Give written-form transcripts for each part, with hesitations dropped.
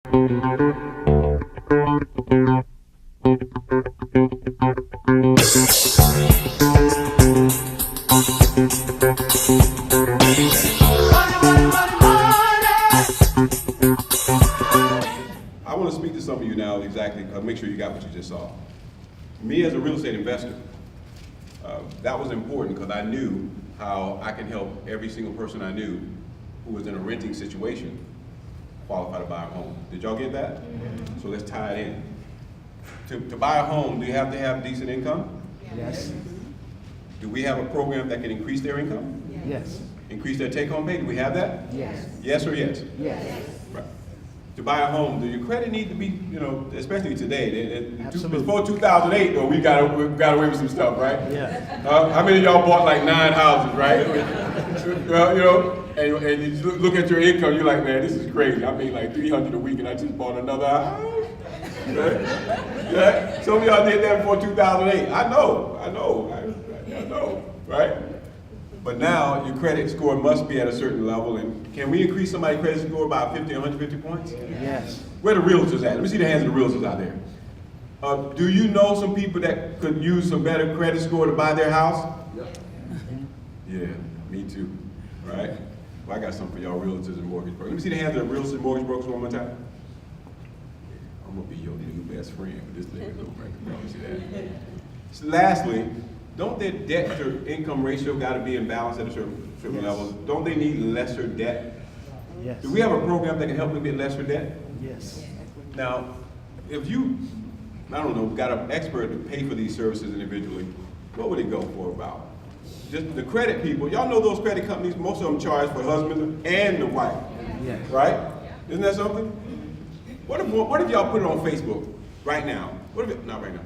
I want to speak to some of you now exactly, make sure you got what you just saw. Me as a real estate investor, that was important because I knew how I can help every single person I knew who was in a renting situation qualify to buy a home. Did y'all get that? So let's tie it in. To buy a home, do you have to have decent income? Yes. Do we have a program that can increase their income? Yes. Increase their take-home pay? Do we have that? Yes. Yes or yes? Yes. Right. To buy a home, do your credit need to be, especially today? Absolutely. Before 2008, though, we got away with some stuff, right? Yeah. How many of y'all bought like 9 houses, right? Well, and you look at your income, you're like, man, this is crazy. I made like $300 a week, and I just bought another house. Right? Yeah. Some of y'all did that before 2008. I know, right? But now your credit score must be at a certain level, and can we increase somebody's credit score by 50 or 150 points? Yes. Where the realtors at? Let me see the hands of the realtors out there. Do you know some people that could use some better credit score to buy their house? Yeah, me too, right? Well, I got something for y'all realtors and mortgage brokers. Let me see the hands of the realtors and mortgage brokers one more time. I'm gonna be your new best friend with this nigga, though, right? Let me see that. So lastly, don't their debt to income ratio got to be in balance at a certain level? Don't they need lesser debt? Yes. Do we have a program that can help them get lesser debt? Yes. Now, if you, I don't know, got an expert to pay for these services individually, what would it go for about? Just the credit people, y'all know those credit companies, most of them charge for husband and the wife, Yes. right? Isn't that something? What if y'all put it on Facebook right now? Not right now.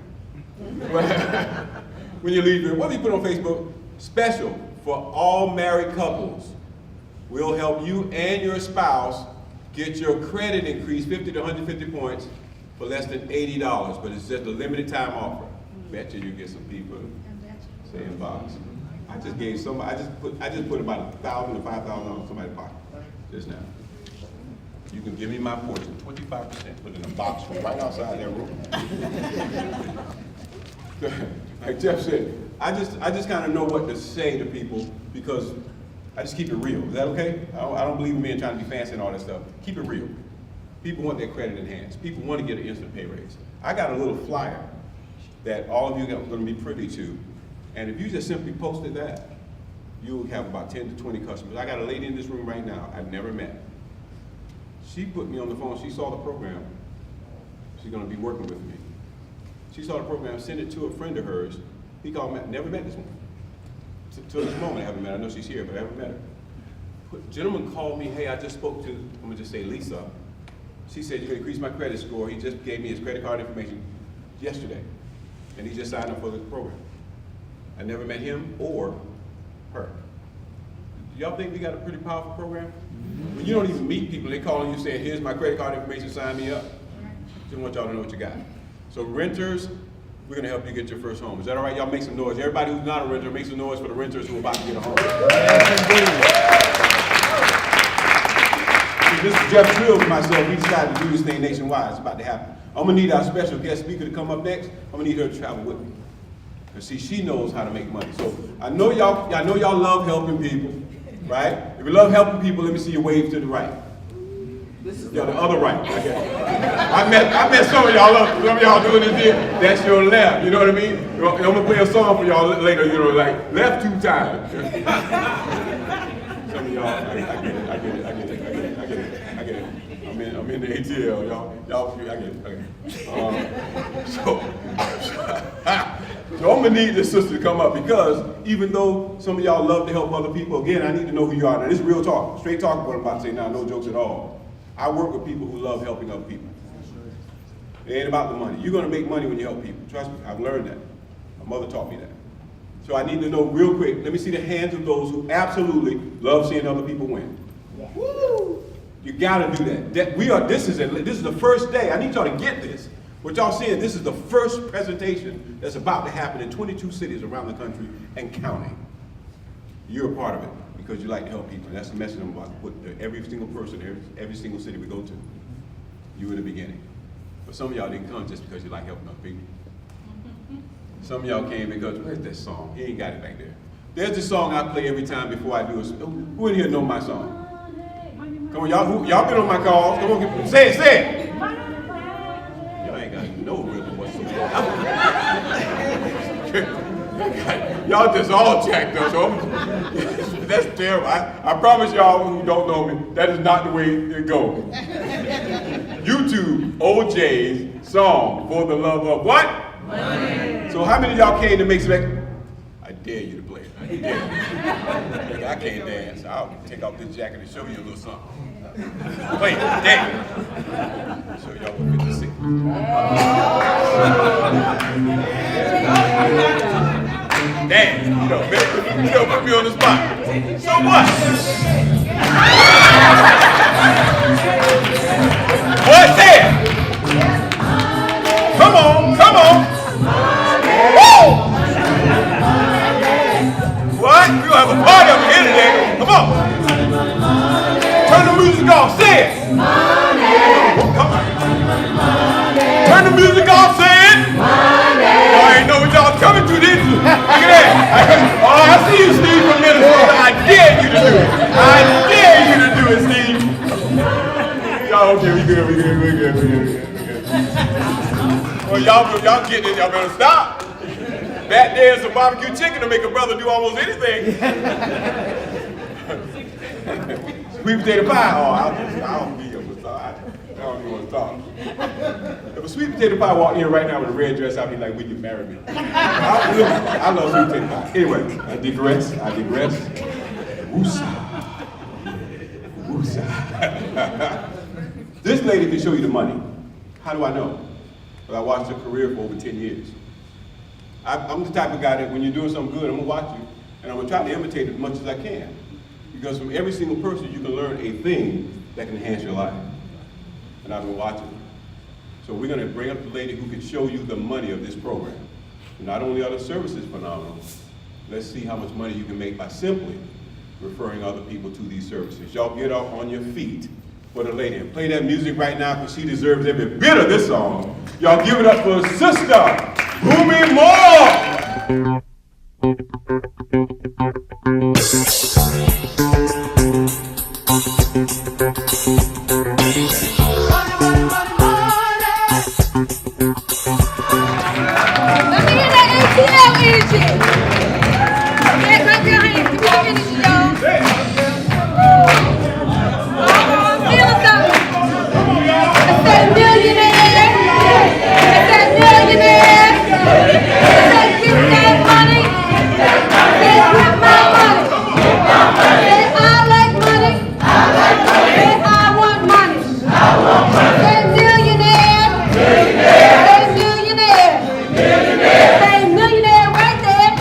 When you leave here, what if you put on Facebook, special for all married couples? We'll help you and your spouse get your credit increased 50 to 150 points for less than $80, but it's just a limited time offer. Bet you get some people saying box. I just gave somebody, I just put about $1,000 to $5,000 in somebody's pocket just now. You can give me my portion, 25%, put it in a box from right outside their room. Like Jeff said, I just kind of know what to say to people because I just keep it real. Is that okay? I don't believe in me and trying to be fancy and all that stuff. Keep it real. People want their credit enhanced. People want to get an instant pay raise. I got a little flyer that all of you are going to be privy to. And if you just simply posted that, you'll have about 10 to 20 customers. I got a lady in this room right now I've never met. She put me on the phone. She saw the program. She's going to be working with me. She saw the program, sent it to a friend of hers. He called me, never met this woman. Till this moment, I haven't met her. I know she's here, but I haven't met her. Gentleman called me, hey, I just spoke to, I'm gonna just say Lisa. She said, you're gonna increase my credit score. He just gave me his credit card information yesterday, and he just signed up for this program. I never met him or her. Do y'all think we got a pretty powerful program? When you don't even meet people, they calling you saying, here's my credit card information, sign me up. Just want y'all to know what you got. So renters, we're gonna help you get your first home. Is that all right? Y'all make some noise. Everybody who's not a renter, make some noise for the renters who are about to get a home. See, this is Jeff Trills and myself. We decided to do this thing nationwide. It's about to happen. I'm gonna need our special guest speaker to come up next. I'm gonna need her to travel with me. Because see, she knows how to make money. So I know y'all love helping people, right? If you love helping people, let me see you wave to the right. Yeah, the other right. I met some of y'all doing this here. That's your left. You know what I mean? I'm gonna play a song for y'all later. Like left 2 times. Some of y'all, I get it. I'm in the ATL, y'all. I get it. So I'm gonna need this sister to come up because even though some of y'all love to help other people, again, I need to know who you are. Now this is real talk, straight talk. What I'm about to say now, no jokes at all. I work with people who love helping other people. It ain't about the money. You're going to make money when you help people. Trust me, I've learned that. My mother taught me that. So I need to know real quick, let me see the hands of those who absolutely love seeing other people win. Yeah. Woo! You got to do that. This is the first day. I need y'all to get this. What y'all seeing, this is the first presentation that's about to happen in 22 cities around the country and counting. You're a part of it. Because you like to help people. And that's the message I'm about to put to every single person, every single city we go to. You were the beginning. But some of y'all didn't come just because you like helping other people. Some of y'all came because, where's that song? He ain't got it back there. There's the song I play every time before I do it. Who in here know my song? Come on, y'all been on my calls. Come on, say it, say it. Y'all ain't got no rhythm whatsoever. Y'all just all jacked up. So that's terrible. I promise y'all who don't know me, that is not the way it goes. YouTube OJ's song, For the Love of what? Money. So how many of y'all came to make some? I dare you to play it. I dare you. I can't dance. I'll take off this jacket and show you a little something. Play it. Dance. Show y'all what 56. Dance. You know, put me on the spot. So what? What's there? Come on, come on. Woo! What? We're gonna have a party up here today. Come on. Turn the music off. Say it. Come on. Turn the music off. Say it. Y'all ain't know what y'all coming to, did you? Look at that. Oh, I see you, Steve, from Minnesota. I dare you to do it. I dare you to do it, Steve. Y'all okay? We good. Well, y'all getting it. Y'all better stop. Back there is some barbecue chicken to make a brother do almost anything. Sweet potato pie. Oh, I don't be able to talk. I don't even want to talk. If a sweet potato pie walked in right now with a red dress, I'd be like, will you marry me? I love sweet potato pie. Anyway, I digress. Woosah. This lady can show you the money. How do I know? Well, I watched her career for over 10 years. I'm the type of guy that when you're doing something good, I'm gonna watch you, and I'm gonna try to imitate it as much as I can. Because from every single person, you can learn a thing that can enhance your life. And I've been watching. So we're gonna bring up the lady who can show you the money of this program. Not only are the services phenomenal, let's see how much money you can make by simply referring other people to these services. Y'all get off on your feet for the lady and play that music right now because she deserves every bit of this song. Y'all give it up for Sister Bunmi Moore. Let me hear that ATL energy. Yeah, clap your hands. Give me the energy, y'all. Feel something. I said millionaire. I said millionaire. I said get that money. I said get my money. I said I like money. I said I want money. I said millionaire. Say millionaire. Say millionaire right there.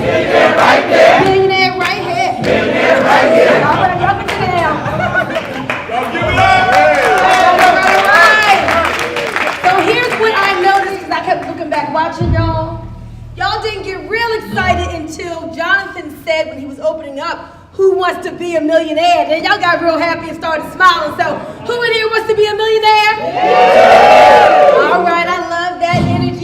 Millionaire right here. Y'all better drop it down. Y'all give it up. Right. So here's what I noticed because I kept looking back watching y'all. Y'all didn't get real excited until Jonathan said when he was opening up, who wants to be a millionaire? Then y'all got real happy and started smiling. So who in here wants to be a millionaire? Yeah. All right, I love that energy.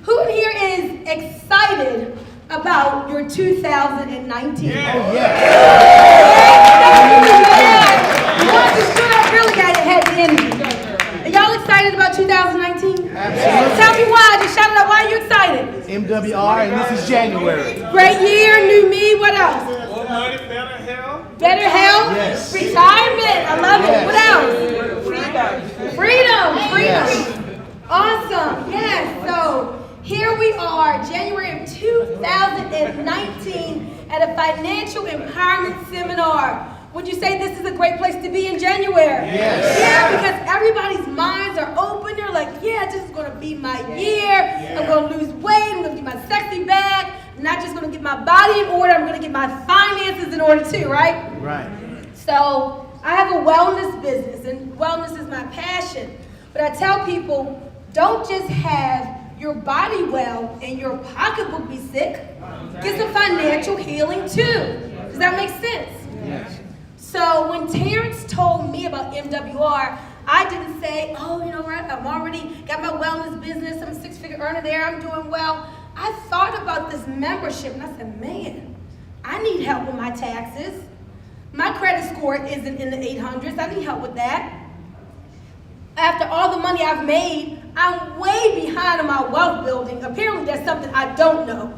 Who in here is excited about your 2019? Yeah. You want to shoot up really got it, had the energy. Are y'all excited about 2019? Absolutely. Tell me why. Just shout it out. Why are you excited? MWR, and this is January. Great year, new me. What else? More money, better health. Better health. Yes. Retirement. I love it. What else? Freedom. Yes. Awesome. Yes. So here we are, January of 2019 at a financial empowerment seminar. Would you say this is a great place to be in January? Yes. Yeah, because everybody's minds are open. They're like, yeah, this is going to be my year. I'm going to lose weight. I'm going to get my sexy back. I'm not just going to get my body in order. I'm going to get my finances in order too, right? Right. So I have a wellness business, and wellness is my passion. But I tell people, don't just have your body well and your pocketbook be sick. Get some financial healing too. Does that make sense? Yes. So when Terrence told me about MWR, I didn't say, oh, you know what, I'm already got my wellness business, I'm a six-figure earner there, I'm doing well. I thought about this membership and I said, man, I need help with my taxes. My credit score isn't in the 800s, I need help with that. After all the money I've made, I'm way behind on my wealth building. Apparently there's something I don't know.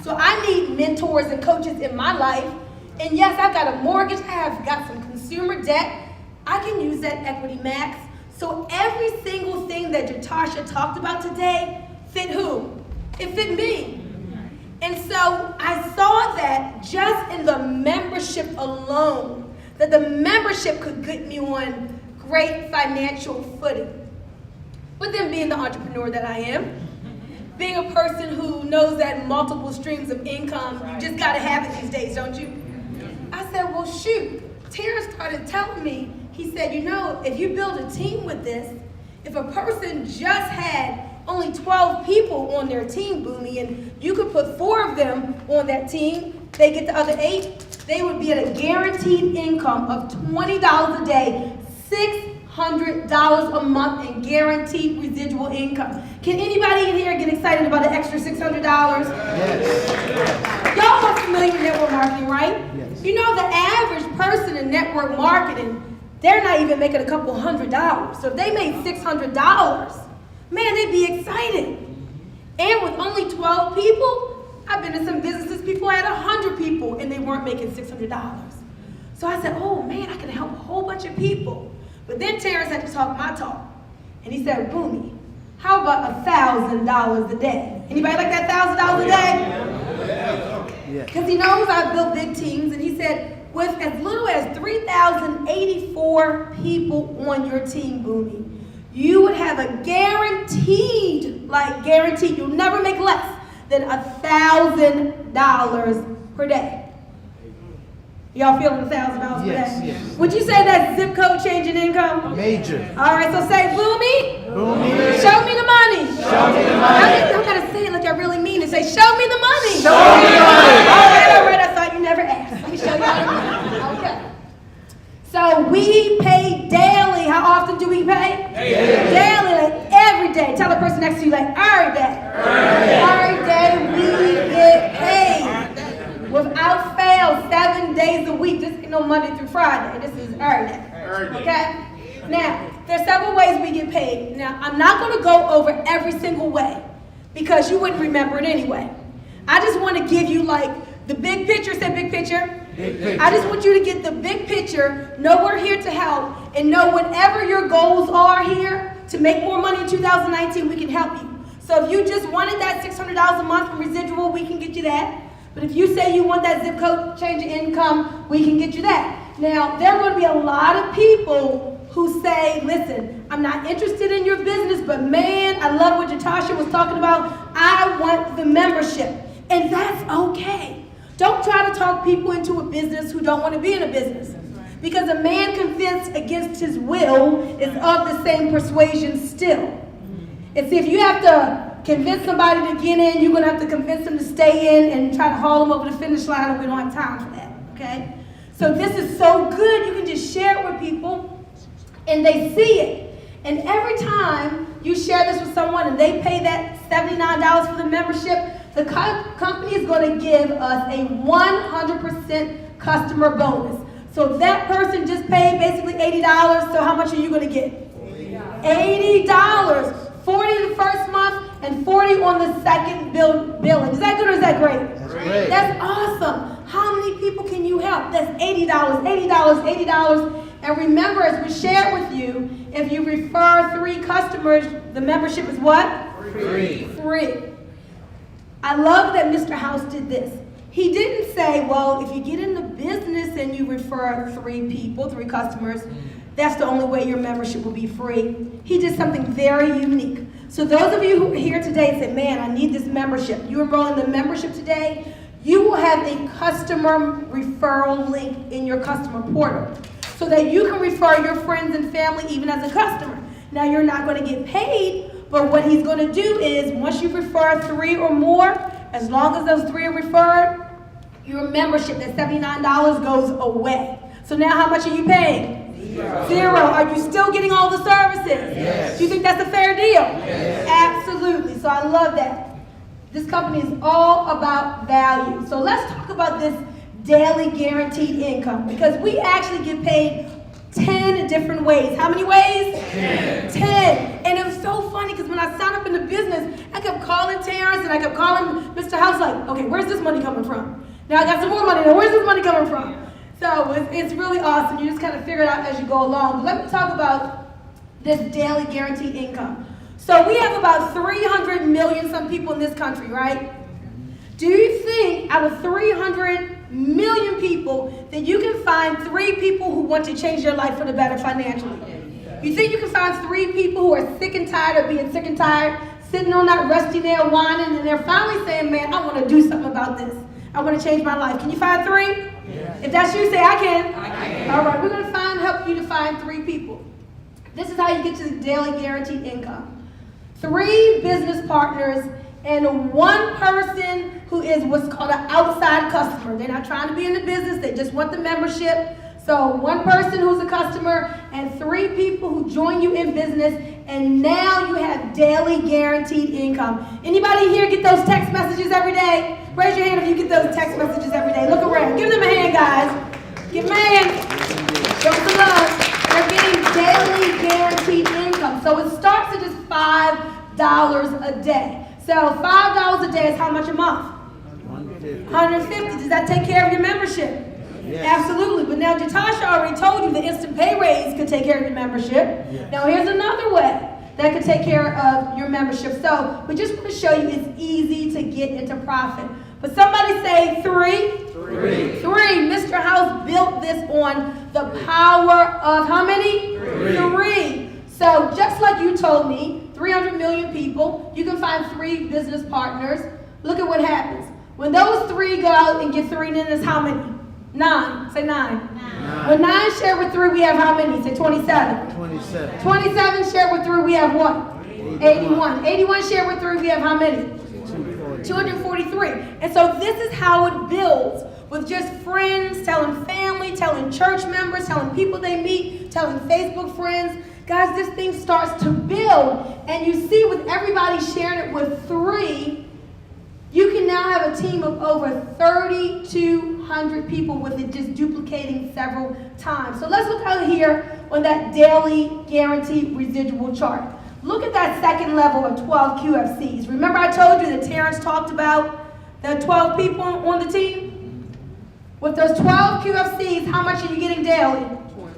So I need mentors and coaches in my life. And yes, I've got a mortgage, I've got some consumer debt. I can use that Equity Max. So every single thing that Jatasha talked about today fit who? It fit me. And so I saw that just in the membership alone, that the membership could get me on great financial footing. But then being the entrepreneur that I am, being a person who knows that multiple streams of income, you just gotta have it these days, don't you? I said, well, shoot. Terrence started telling me, he said, you know, if you build a team with this, if a person just had only 12 people on their team, Bunmi, and you could put 4 of them on that team, they get the other 8, they would be at a guaranteed income of $20 a day, $600 a month in guaranteed residual income. Can anybody in here get excited about an extra $600? Yes. Y'all are familiar with network marketing, right? Yes. You know the average person in network marketing, they're not even making a couple $100. So if they made $600, man, they'd be excited. And with only 12 people, I've been in some businesses, people had 100 people and they weren't making $600. So I said, oh man, I can help a whole bunch of people. But then Terrence had to talk my talk. And he said, Bunmi, how about $1,000 a day? Anybody like that $1,000 a day? Because he knows I've built big teams, and he said, with as little as 3,084 people on your team, Bunmi, you would have a guaranteed, you'll never make less than $1,000 per day. Y'all feeling $1,000 per day? Yes. Would you say that's zip code changing income? Major. All right, so say, Bunmi, Bunmi, show me the money. show me the money. I gotta say it like I really mean it. Say, show me the money. Show me the money. All right, I thought you never asked. Let me show you the money. Okay. So we pay daily. How often do we pay? Daily, like every day. Tell the person next to you, like every day. Every day we get paid. Without fail, 7 days a week. This ain't no Monday through Friday. This is every day. Okay? Now, there's several ways we get paid. Now, I'm not going to go over every single way because you wouldn't remember it anyway. I just want to give you like the big picture. Say big picture. Big picture. I just want you to get the big picture, know we're here to help, and know whatever your goals are here to make more money in 2019, we can help you. So if you just wanted that $600 a month from residual, we can get you that. But if you say you want that zip code change of income, we can get you that. Now, there are going to be a lot of people who say, listen, I'm not interested in your business, but man, I love what Jatasha was talking about. I want the membership. And that's okay. Don't try to talk people into a business who don't want to be in a business. Because a man convinced against his will is of the same persuasion still. And see, if you have to convince somebody to get in, you're going to have to convince them to stay in and try to haul them over the finish line, and we don't have time for that, okay? So this is so good, you can just share it with people, and they see it. And every time you share this with someone and they pay that $79 for the membership, the company is going to give us a 100% customer bonus. So if that person just paid basically $80, so how much are you going to get? $80. 40 the first month and 40 on the second billing. Is that good or is that great? That's great. That's awesome. How many people can you help? That's $80, $80, $80. And remember, as we share with you, if you refer 3 customers, the membership is what? Free. I love that Mr. House did this. He didn't say, well, if you get into business and you refer 3 people, 3 customers, that's the only way your membership will be free. He did something very unique. So those of you who are here today and say, man, I need this membership. You enroll in the membership today, you will have a customer referral link in your customer portal so that you can refer your friends and family even as a customer. Now, you're not going to get paid, but what he's going to do is once you refer 3 or more, as long as those 3 are referred, your membership, that $79 goes away. So now how much are you paying? Zero. Are you still getting all the services? Yes. Do you think that's a fair deal? Yes. Absolutely. So I love that. This company is all about value. So let's talk about this daily guaranteed income, because we actually get paid 10 different ways. How many ways? 10. And it was so funny because when I signed up in the business, I kept calling Terrence and I kept calling Mr. House like, okay, where's this money coming from? Now I got some more money. Now where's this money coming from? So it's really awesome. You just kind of figure it out as you go along. But let me talk about this daily guaranteed income. So we have about 300 million some people in this country, right? Do you think out of 300 million people that you can find 3 people who want to change their life for the better financially? You think you can find 3 people who are sick and tired of being sick and tired, sitting on that rusty nail whining, and they're finally saying, man, I want to do something about this. I want to change my life. Can you find 3? Yeah. If that's you, say I can. I can. All right, we're going to help you to find 3 people. This is how you get to the daily guaranteed income. 3 business partners and 1 person who is what's called an outside customer. They're not trying to be in the business, they just want the membership. So 1 person who's a customer and 3 people who join you in business, and now you have daily guaranteed income. Anybody here get those text messages every day? Raise your hand if you get those text messages every day. Look around. Give them a hand, guys. Give them a hand. Show them some love. They're getting daily guaranteed income. So it starts at just $5 a day. So $5 a day is how much a month? 150. Does that take care of your membership? Yes. Absolutely. But now Jatasha already told you the instant pay raise could take care of your membership. Yes. Now here's another way that could take care of your membership. So we just want to show you it's easy to get into profit. But somebody say 3. 3. Mr. House built this on the power of how many? 3. So just like you told me, 300 million people, you can find 3 business partners. Look at what happens. When those 3 go out and get 3, then it's how many? 9. Say 9. When 9 shared with 3, we have how many? Say 27. 27 shared with 3, we have what? 81. 81 shared with 3, we have how many? 243. And so this is how it builds, with just friends, telling family, telling church members, telling people they meet, telling Facebook friends. Guys, this thing starts to build, and you see with everybody sharing it with 3, you can now have a team of over 3,200 people with it just duplicating several times. So let's look out here on that daily guaranteed residual chart. Look at that second level of 12 QFCs. Remember I told you that Terrence talked about the 12 people on the team? With those 12 QFCs, how much are you getting daily?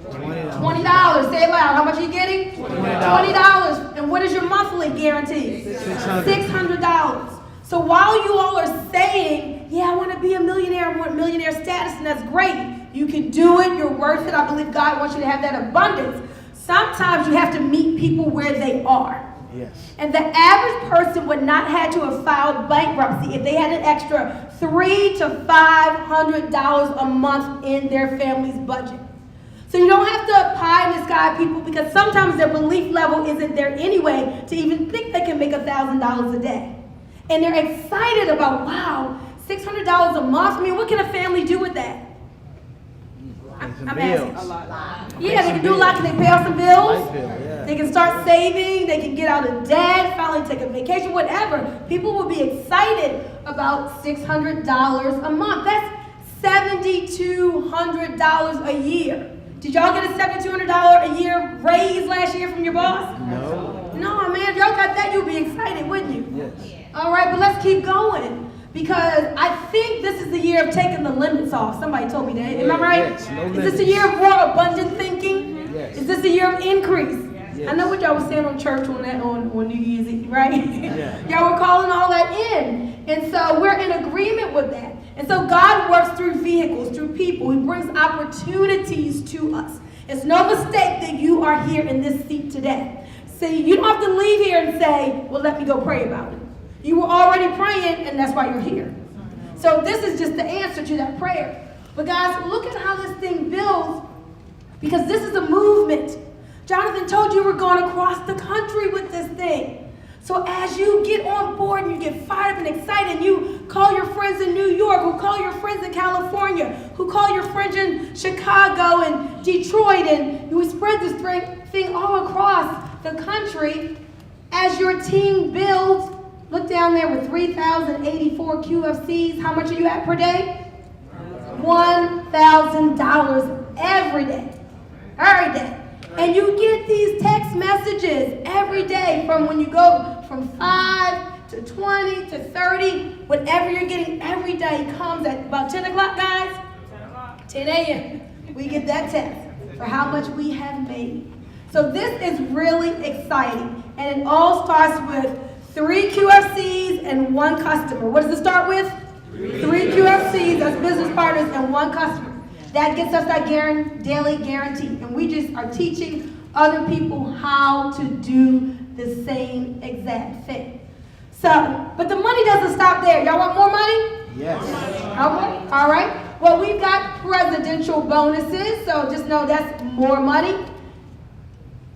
$20. Say it loud. How much are you getting? $20. And what is your monthly guarantee? $600. So while you all are saying, yeah, I want to be a millionaire, I want millionaire status, and that's great. You can do it. You're worth it. I believe God wants you to have that abundance. Sometimes you have to meet people where they are. Yes. And the average person would not have to have filed bankruptcy if they had an extra $300 to $500 a month in their family's budget. So you don't have to pie in the sky people, because sometimes their belief level isn't there anyway to even think they can make $1,000 a day. And they're excited about, wow, $600 a month? I mean, what can a family do with that? I'm asking. Yeah, they can do a lot. Can they pay off some bills? They can start saving. They can get out of debt, finally take a vacation, whatever. People will be excited about $600 a month. That's $7,200 a year. Did y'all get a $7,200 a year raise last year from your boss? No. No, man, if y'all got that, you'd be excited, wouldn't you? Yes. All right, but let's keep going, because I think this is the year of taking the limits off. Somebody told me that. Am I right? Yes, no limits. Is this a year of more abundant thinking? Yes. Is this a year of increase? Yes. I know what y'all was saying on church on New Year's Eve, right? Yeah. Y'all were calling all that in. And so we're in agreement with that. And so God works through vehicles, through people. He brings opportunities to us. It's no mistake that you are here in this seat today. See, you don't have to leave here and say, well, let me go pray about it. You were already praying, and that's why you're here. So this is just the answer to that prayer. But guys, look at how this thing builds, because this is a movement. Jonathan told you we're going across the country with this thing. So as you get on board and you get fired up and excited, and you call your friends in New York, who call your friends in California, who call your friends in Chicago and Detroit, and you spread this thing all across the country. As your team builds, look down there with 3,084 QFCs. How much are you at per day? $1,000 every day. Every day. And you get these text messages every day from when you go from 5 to 20 to 30. Whatever you're getting every day comes at about 10 o'clock, guys. 10 a.m. We get that text for how much we have made. So this is really exciting. And it all starts with 3 QFCs and 1 customer. What does it start with? 3 QFCs as business partners and 1 customer. That gets us that daily guarantee. And we just are teaching other people how to do the same exact thing. So, but the money doesn't stop there. Y'all want more money? Yes. Okay, all right. Well, we've got presidential bonuses, so just know that's more money.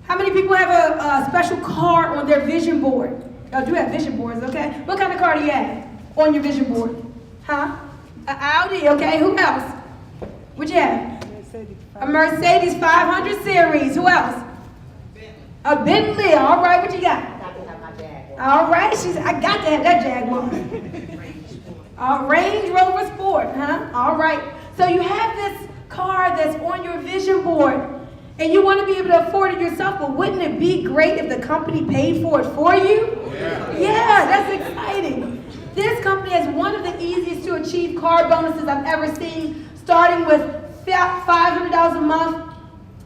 How many people have a special card on their vision board? Y'all do have vision boards, okay? What kind of car do you have on your vision board? Huh? An Audi, okay. Who else? What'd you have? A Mercedes 500 series. Who else? A Bentley. All right, what you got? All right, she said, I got to have that Jaguar. A Range Rover Sport, huh? All right. So you have this car that's on your vision board, and you want to be able to afford it yourself, but wouldn't it be great if the company paid for it for you? Yeah, that's exciting. This company has one of the easiest to achieve car bonuses I've ever seen, starting with $500 a month,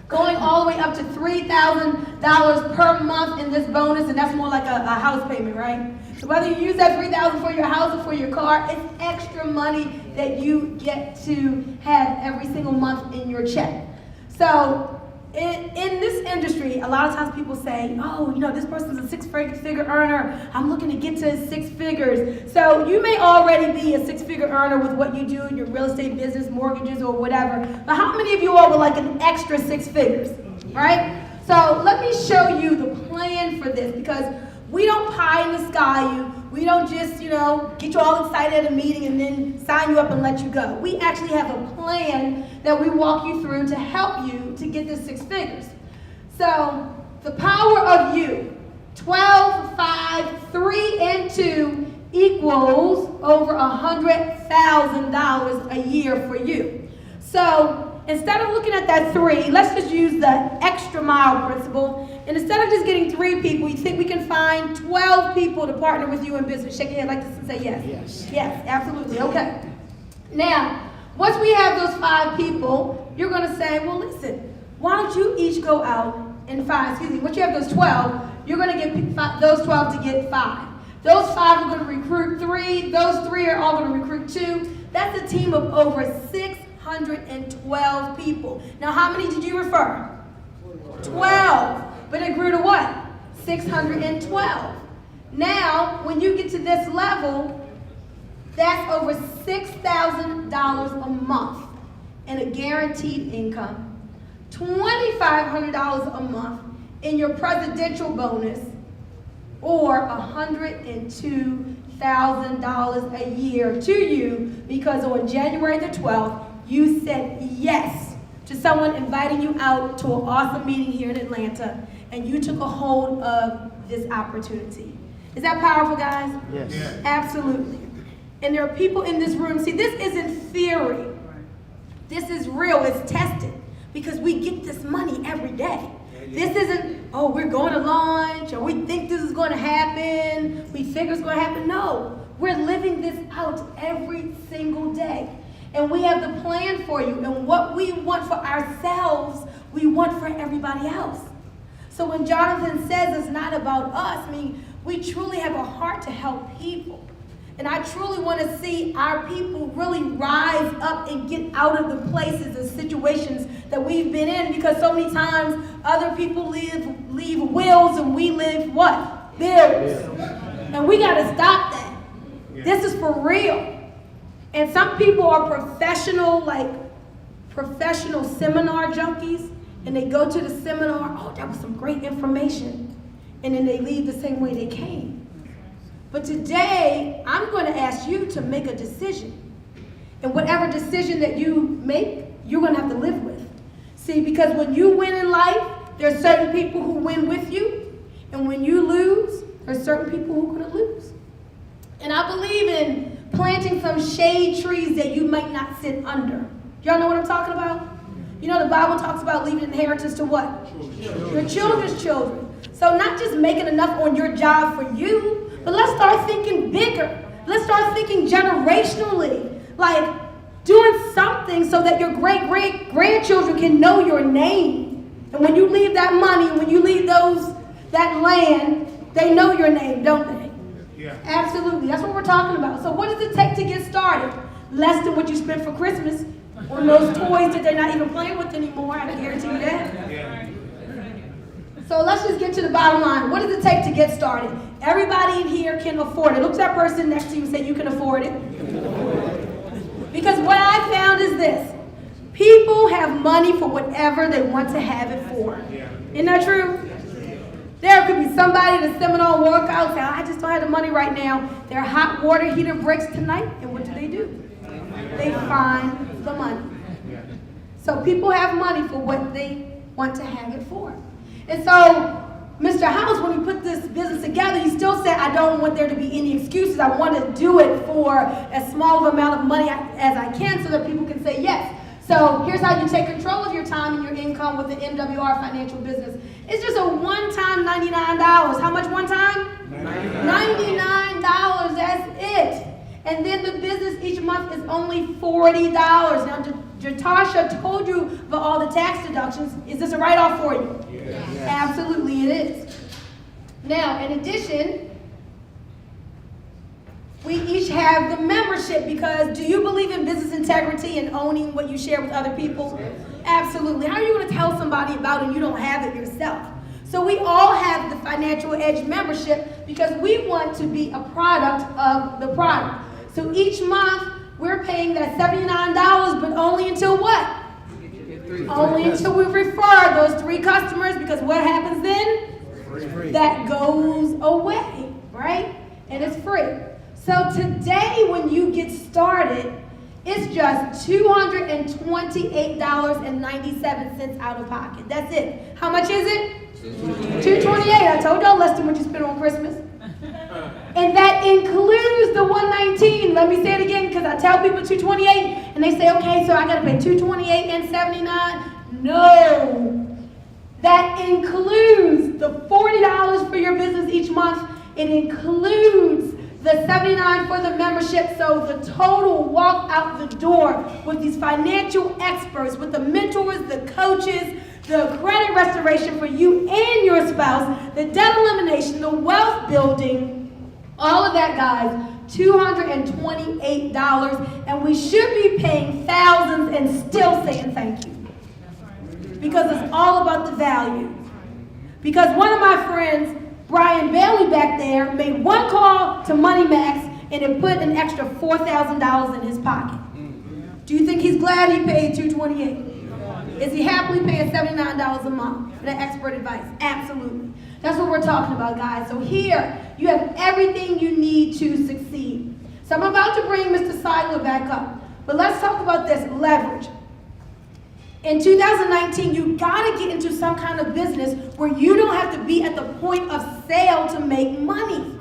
going all the way up to $3,000 per month in this bonus, and that's more like a house payment, right? So whether you use that $3,000 for your house or for your car, it's extra money that you get to have every single month in your check. So in this industry, a lot of times people say, oh, you know, this person's a six-figure earner. I'm looking to get to 6 figures. So you may already be a 6-figure earner with what you do in your real estate business, mortgages, or whatever. But how many of you all would like an extra 6 figures, right? So let me show you the plan for this, because we don't pie in the sky you. We don't just, you know, get you all excited at a meeting and then sign you up and let you go. We actually have a plan that we walk you through to help you to get to 6 figures. So the power of you, 12, 5, 3, and 2 equals over $100,000 a year for you. So instead of looking at that 3, let's just use the extra mile principle. And instead of just getting 3 people, you think we can find 12 people to partner with you in business? Shake your head like this and say yes. Yes. Yes, absolutely. Okay. Now, once we have those 5 people, you're going to say, well, listen, why don't you each go out and find, once you have those 12, you're going to get those 12 to get 5. Those 5 are going to recruit 3. Those 3 are all going to recruit 2. That's a team of over 612 people. Now, how many did you refer? 12. But it grew to what? 612. Now, when you get to this level, that's over $6,000 a month in a guaranteed income, $2,500 a month in your presidential bonus, or $102,000 a year to you, because on January the 12th, you said yes to someone inviting you out to an awesome meeting here in Atlanta, and you took a hold of this opportunity. Is that powerful, guys? Yes. Absolutely. And there are people in this room, see, this isn't theory. This is real, it's tested, because we get this money every day. This isn't, oh, we're going to lunch, or we think this is going to happen, we figure it's going to happen. No, we're living this out every single day. And we have the plan for you, and what we want for ourselves, we want for everybody else. So when Jonathan says it's not about us, I mean, we truly have a heart to help people. And I truly want to see our people really rise up and get out of the places and situations that we've been in, because so many times other people leave wills and we live what? Bills. And we got to stop that. This is for real. And some people are professional seminar junkies, and they go to the seminar, oh, that was some great information. and then they leave the same way they came. But today, I'm going to ask you to make a decision. And whatever decision that you make, you're going to have to live with. See, because when you win in life, there are certain people who win with you. And when you lose, there are certain people who are going to lose. And I believe in planting some shade trees that you might not sit under. Y'all know what I'm talking about? You know, the Bible talks about leaving inheritance to what? Your children's children. So not just making enough on your job for you, but let's start thinking bigger. Let's start thinking generationally. Like doing something so that your great-great-grandchildren can know your name. And when you leave that money, when you leave that land, they know your name, don't they? Yeah. Absolutely. That's what we're talking about. So what does it take to get started? Less than what you spent for Christmas on those toys that they're not even playing with anymore. I can guarantee you that. Yeah. So let's just get to the bottom line. What does it take to get started? Everybody in here can afford it. Look at that person next to you and say you can afford it. Because what I found is this. People have money for whatever they want to have it for. Isn't that true? There could be somebody at a seminar workout say, I just don't have the money right now. Their hot water heater breaks tonight, and what do? They find the money. So people have money for what they want to have it for. And so Mr. House, when he put this business together, he still said, I don't want there to be any excuses. I want to do it for as small of an amount of money as I can so that people can say yes. So here's how you take control of your time and your income with the MWR financial business. It's just a one-time $99. How much one time? $99. That's it. And then the business each month is only $40. Now, Jatasha told you about all the tax deductions. Is this a write-off for you? Yes. Absolutely it is. Now, in addition, we each have the membership because do you believe in business integrity and owning what you share with other people? Absolutely. How are you going to tell somebody about it and you don't have it yourself? So we all have the Financial Edge membership because we want to be a product of the product. So each month, we're paying that $79, but only until what? Only until we refer those 3 customers, because what happens then? That goes away, right? And it's free. So today, when you get started, it's just $228.97 out of pocket. That's it. How much is it? $228. I told y'all less than what you spent on Christmas. And that includes the $119. Let me say it again because I tell people $228 and they say, okay, so I got to pay $228 and $79. No. That includes the $40 for your business each month. It includes the $79 for the membership. So the total walk out the door with these financial experts, with the mentors, the coaches, the credit restoration for you and your spouse, the debt elimination, the wealth building, all of that, guys, $228, and we should be paying thousands and still saying thank you. Because it's all about the value. Because one of my friends, Brian Bailey back there, made one call to Money Max and it put an extra $4,000 in his pocket. Do you think he's glad he paid $228? Is he happily paying $79 a month for that expert advice? Absolutely. That's what we're talking about, guys. So here, you have everything you need to succeed. So I'm about to bring Mr. Seidler back up. But let's talk about this leverage. In 2019, you got to get into some kind of business where you don't have to be at the point of sale to make money.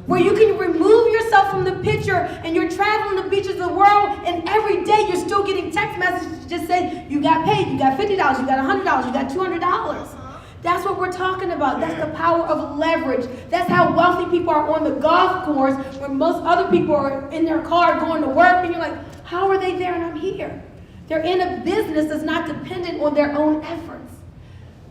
Where you can remove yourself from the picture and you're traveling the beaches of the world and every day you're still getting text messages that just say, you got paid, you got $50, you got $100, you got $200. That's what we're talking about. That's the power of leverage. That's how wealthy people are on the golf course where most other people are in their car going to work and you're like, how are they there and I'm here? They're in a business that's not dependent on their own efforts.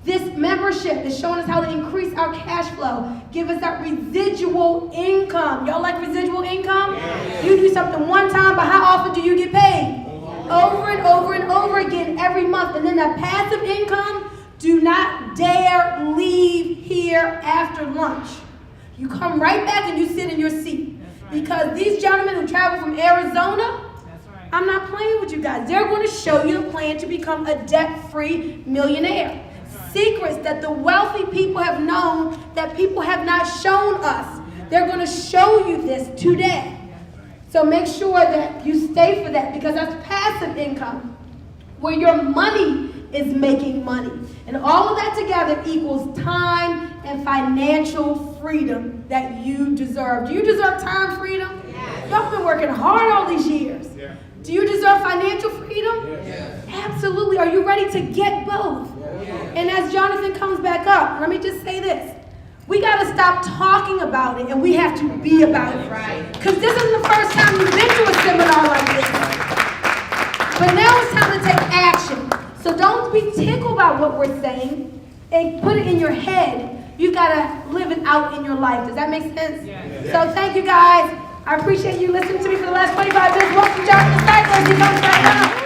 This membership is showing us how to increase our cash flow, give us that residual income. Y'all like residual income? Yes. You do something one time, but how often do you get paid? Over and over and over again every month. And then that passive income, do not dare leave here after lunch. You come right back and you sit in your seat. Because these gentlemen who travel from Arizona, I'm not playing with you guys. They're going to show you the plan to become a debt-free millionaire. secrets that the wealthy people have known that people have not shown us. They're going to show you this today. So make sure that you stay for that, because that's passive income, where your money is making money. And all of that together equals time and financial freedom that you deserve. Do you deserve time freedom? Yes. Y'all been working hard all these years. Yeah. Do you deserve financial freedom? Yes. Absolutely. Are you ready to get both? Yes. And as Jonathan comes back up, let me just say this. We got to stop talking about it, and we have to be about it. Right. Because this isn't the first time you've been to a seminar like this. But now it's time to take action. So don't be tickled about what we're saying and put it in your head. You got to live it out in your life. Does that make sense? Yes. So thank you guys. I appreciate you listening to me for the last 25 minutes. Welcome, Jonathan Cycler. He comes right up.